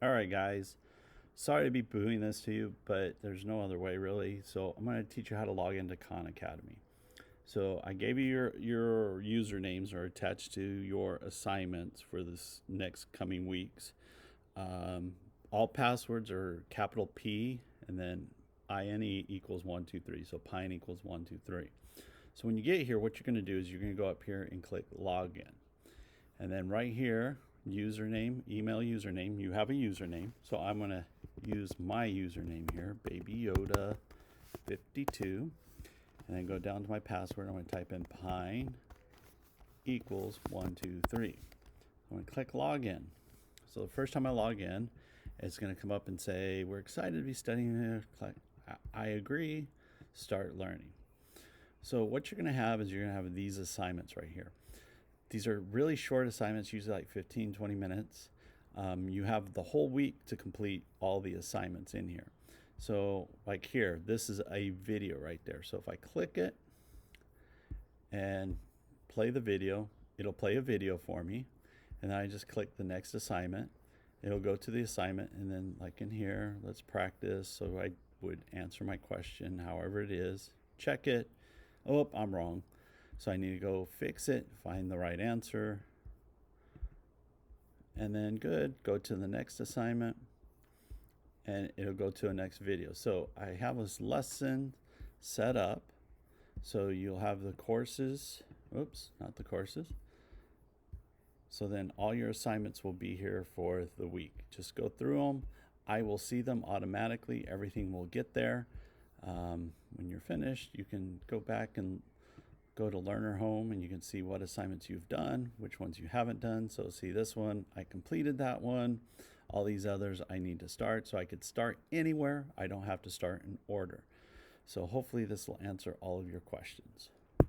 All right, guys. Sorry to be doing this to you, but there's no other way really. So I'm going to teach you how to log into Khan Academy. So I gave you your usernames are attached to your assignments for this next coming weeks. Um, all passwords are capital P and then INE equals 123. So Pine equals 123. So when you get here, what you're going to do is you're going to go up here and click login. And then right here, username, email username, you have a username. So I'm going to use my username here, Baby Yoda 52. And then go down to my password. I'm going to type in Pine equals 123. I'm going to click login. So the first time I log in, it's going to come up and say, we're excited to be studying here. Click, I agree, start learning. So what you're going to have is you're going to have these assignments right here. These are really short assignments, usually like 15, 20 minutes. You have the whole week to complete all the assignments in here. So like here, this is a video right there. So if I click it and play the video, it'll play a video for me. And then I just click the next assignment. It'll go to the assignment, and then like in here, let's practice. So I would answer my question, however it is, check it. Oh, I'm wrong. So I need to go fix it, find the right answer, and then good, go to the next assignment, and it'll go to a next video. So I have this lesson set up. So you'll have the courses, oops, not the courses. So then all your assignments will be here for the week. Just go through them. I will see them automatically. Everything will get there. When you're finished, you can go back and go to Learner Home and you can see what assignments you've done, which ones you haven't done. So see this one, I completed that one. All these others I need to start. So I could start anywhere. I don't have to start in order. So hopefully this will answer all of your questions.